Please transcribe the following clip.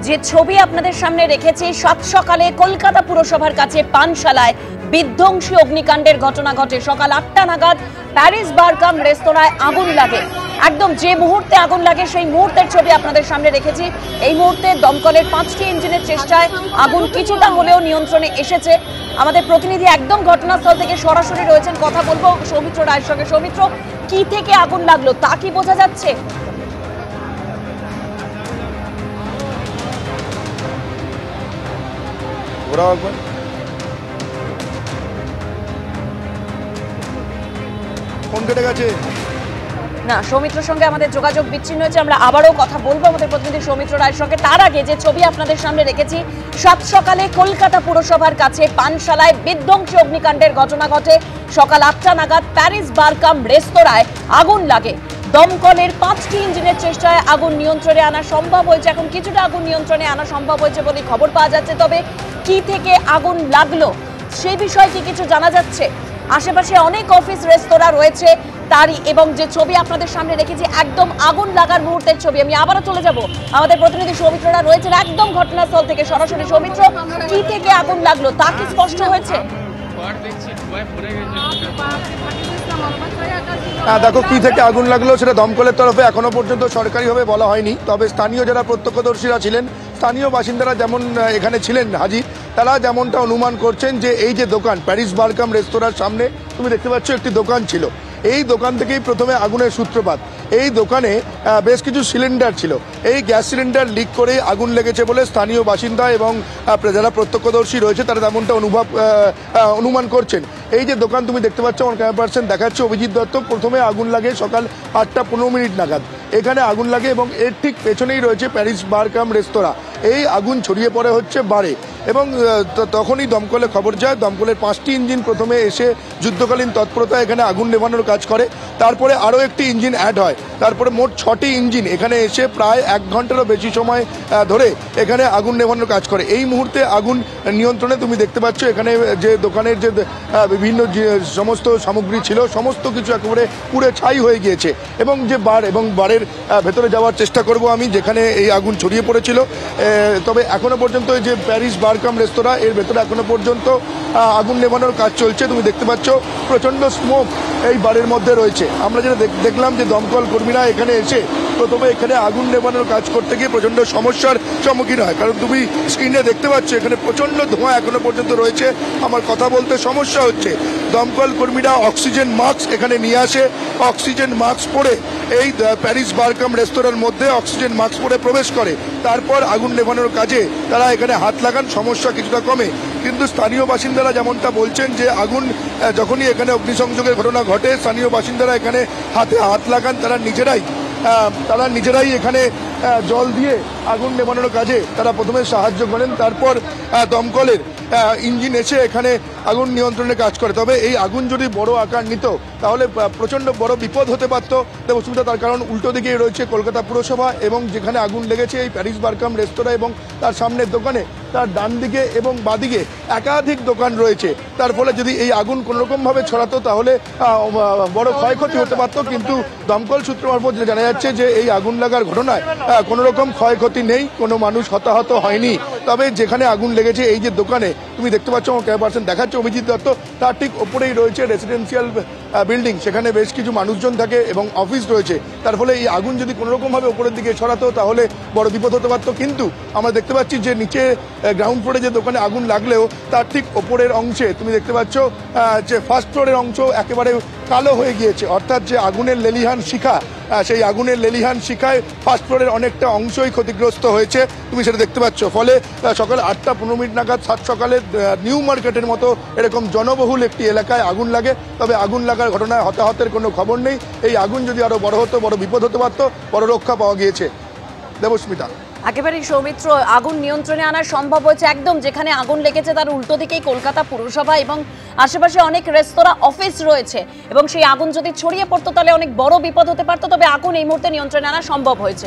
যে ছবি আপনাদের সামনে রেখেছি, সাত সকালে কলকাতা পুরসভার কাছে পানশালায় বিধ্বংসী অগ্নিকাণ্ডের ঘটনা ঘটে। সকাল 8টা নাগাদ প্যারিস বারকাম রেস্তোরাঁয় আগুন লাগে। একদম যে মুহূর্তে আগুন লাগে সেই মুহূর্তের ছবি আপনাদের সামনে রেখেছি। এই মুহূর্তে দমকলের 5টি ইঞ্জিনের চেষ্টায় আগুন কিছুটা হলেও নিয়ন্ত্রণে এসেছে। আমাদের প্রতিনিধি একদম ঘটনাস্থল থেকে সরাসরি রয়েছেন, কথা বলবো সৌমিত্র রায়ের সঙ্গে। সৌমিত্র, কি থেকে আগুন লাগলো তা কি বোঝা যাচ্ছে? ফোন কেটে গেছে না, সৌমিত্রর সঙ্গে আমাদের যোগাযোগ বিচ্ছিন্ন হয়েছে। আমরা আবারও কথা বলবো আমাদের প্রতিনিধি সৌমিত্র রায়ের সঙ্গে। তার আগে যে ছবি আপনাদের সামনে রেখেছি, সাত সকালে কলকাতা পুরসভার কাছে পানশালায় বিধ্বংসী অগ্নিকাণ্ডের ঘটনা ঘটে। সকাল 8টা নাগাদ প্যারিস বারকাম রেস্তোরাঁয় আগুন লাগে। দমকলের 5টি ইঞ্জিনের চেষ্টায় আগুন নিয়ন্ত্রণে আনা সম্ভব হয়েছে। এখন কিছুটা আগুন নিয়ন্ত্রণে আনা সম্ভব হয়েছে বলে খবর পাওয়া যাচ্ছে। তবে কি থেকে আগুন লাগলো সেই বিষয়ে কি কিছু জানা যাচ্ছে? আশেপাশে অনেক অফিস রেস্তোরাঁ রয়েছে তারই, এবং যে ছবি আপনাদের সামনে রেখেছি একদম আগুন লাগার মুহূর্তের ছবি। আমি আবারও চলে যাব, আমাদের প্রতিনিধি সৌমিত্ররা রয়েছেন একদম ঘটনাস্থল থেকে সরাসরি। সৌমিত্র, কি থেকে আগুন লাগলো তা কি স্পষ্ট হয়েছে? হ্যাঁ, দেখো কি থেকে আগুন লাগলো সেটা দমকলের তরফে এখনো পর্যন্ত সরকারিভাবে বলা হয়নি। তবে স্থানীয় যারা প্রত্যক্ষদর্শীরা ছিলেন, স্থানীয় বাসিন্দারা যেমন এখানে ছিলেন হাজির, তারা যেমনটা অনুমান করছেন যে এই যে দোকান প্যারিস বারকাম রেস্তোরাঁর সামনে তুমি দেখতে পাচ্ছ একটি দোকান ছিল। এই দোকান থেকেই প্রথমে আগুনের সূত্রপাত। এই দোকানে বেশ কিছু সিলিন্ডার ছিল, এই গ্যাস সিলিন্ডার লিক করে আগুন লেগেছে বলে স্থানীয় বাসিন্দা এবং যারা প্রত্যক্ষদর্শী রয়েছে তারা তেমনটা অনুমান করছেন। এই যে দোকান তুমি দেখতে পাচ্ছ, আমার ক্যামেরা পার্সন দেখাচ্ছে অভিজিৎ দত্ত, প্রথমে আগুন লাগে সকাল 8টা 15 মিনিট নাগাদ এখানে আগুন লাগে এবং এর ঠিক পেছনেই রয়েছে প্যারিস বারকাম রেস্তোরাঁ। এই আগুন ছড়িয়ে পড়ে হচ্ছে বারে এবং তখনই দমকলে খবর যায়। দমকলের 5টি ইঞ্জিন প্রথমে এসে যুদ্ধকালীন তৎপরতা এখানে আগুন নেভানোর কাজ করে। তারপরে আরও একটি ইঞ্জিন অ্যাড হয়, তারপরে মোট 6টি ইঞ্জিন এখানে এসে প্রায় 1 ঘন্টারও বেশি সময় ধরে এখানে আগুন নেভানোর কাজ করে। এই মুহূর্তে আগুন নিয়ন্ত্রণে। তুমি দেখতে পাচ্ছ এখানে যে দোকানের যে বিভিন্ন সমস্ত সামগ্রী ছিল সমস্ত কিছু একেবারে পুড়ে ছাই হয়ে গিয়েছে। এবং যে বারের ভেতরে যাওয়ার চেষ্টা করব আমি, যেখানে এই আগুন ছড়িয়ে পড়েছিল। তবে এখনো পর্যন্ত যে প্যারিস বারকাম রেস্তোরাঁ এর ভেতরে এখনো পর্যন্ত আগুন নেভানোর কাজ চলছে। তুমি দেখতে পাচ্ছ প্রচণ্ড স্মোক এই বারের মধ্যে রয়েছে। আমরা যেটা দেখলাম যে দমকল কর্মীরা এখানে এসে প্রথমে এখানে আগুন নেভানোর কাজ করতে গিয়ে প্রচণ্ড সমস্যার সম্মুখীন হয়, কারণ তুমি স্ক্রিনে দেখতে পাচ্ছ এখানে প্রচণ্ড ধোঁয়া এখনো পর্যন্ত রয়েছে। আমার কথা বলতে সমস্যা হচ্ছে। দমকল কর্মীরা অক্সিজেন মাস্ক এখানে নিয়ে আসে, অক্সিজেন মাস্ক পরে এই প্যারিস বারকাম রেস্তোরাঁর মধ্যে অক্সিজেন মাস্ক পরে প্রবেশ করে। তারপর আগুন নেভানোর কাজে তারা এখানে হাত লাগান, সমস্যা কিছুটা কমে। কিন্তু স্থানীয় বাসিন্দারা যেমনটা বলছেন যে আগুন যখনই এখানে অগ্নিসংযোগের ঘটনা ঘটে, স্থানীয় বাসিন্দারা এখানে হাতে হাত লাগান। তারা নিজেরাই এখানে জল দিয়ে আগুন নেভানোর কাজে তারা প্রথমে সাহায্য করেন, তারপর দমকলের ইঞ্জিন এসে এখানে আগুন নিয়ন্ত্রণের কাজ করে। তবে এই আগুন যদি বড় আকার নিত তাহলে প্রচণ্ড বড় বিপদ হতে পারত অসুবিধা। তার কারণ উল্টো দিকেই রয়েছে কলকাতা পুরসভা এবং যেখানে আগুন লেগেছে এই প্যারিস বারকাম রেস্তোরাঁ এবং তার সামনের দোকানে, তার ডান দিকে এবং বাদিকে একাধিক দোকান রয়েছে। তার ফলে যদি এই আগুন কোনোরকমভাবে ছড়াতো তাহলে বড় ক্ষয়ক্ষতি হতে পারত। কিন্তু দমকল সূত্র মারফত জানা যাচ্ছে যে এই আগুন লাগার ঘটনায় কোনো রকম ক্ষয়ক্ষতি নেই, কোনো মানুষ হতাহত হয়নি। তবে যেখানে আগুন লেগেছে এই যে দোকানে তুমি দেখতে পাচ্ছ, আমার ক্যামেরা পার্সন দেখাচ্ছে অভিজিৎ দত্ত, তার ঠিক ওপরেই রয়েছে রেসিডেন্সিয়াল বিল্ডিং, সেখানে বেশ কিছু মানুষজন থাকে এবং অফিস রয়েছে। তার ফলে এই আগুন যদি কোনোরকমভাবে ওপরের দিকে ছড়াতো তাহলে বড় বিপদ হতে পারত। কিন্তু আমরা দেখতে পাচ্ছি যে নিচে গ্রাউন্ড ফ্লোরে যে দোকানে আগুন লাগলেও তার ঠিক ওপরের অংশে তুমি দেখতে পাচ্ছ যে ফার্স্ট ফ্লোরের অংশ একেবারে কালো হয়ে গিয়েছে। অর্থাৎ যে আগুনের লেলিহান শিখা, সেই আগুনের লেলিহান শিখায় ফার্স্ট ফ্লোরের অনেকটা অংশই ক্ষতিগ্রস্ত হয়েছে, তুমি সেটা দেখতে পাচ্ছ। ফলে সকাল 8টা 15 মিনিট নাগাদ সাত সকালে নিউ মার্কেটের মতো এরকম জনবহুল একটি এলাকায় আগুন লাগে। তবে আগুন লাগার ঘটনায় হতাহতের কোনো খবর নেই। এই আগুন যদি আরও বড় হতো বড় বিপদ হতে পারত, বড় রক্ষা পাওয়া গিয়েছে। দেবস্মিতা, একেবারেই সৌমিত্র, আগুন নিয়ন্ত্রণে আনা সম্ভব হয়েছে। একদম যেখানে আগুন লেগেছে তার উল্টো দিকেই কলকাতা পুরসভা এবং আশেপাশে অনেক রেস্তোরাঁ অফিস রয়েছে, এবং সেই আগুন যদি ছড়িয়ে পড়তো তাহলে অনেক বড় বিপদ হতে পারতো। তবে আগুন এই মুহূর্তে নিয়ন্ত্রণে আনা সম্ভব হয়েছে।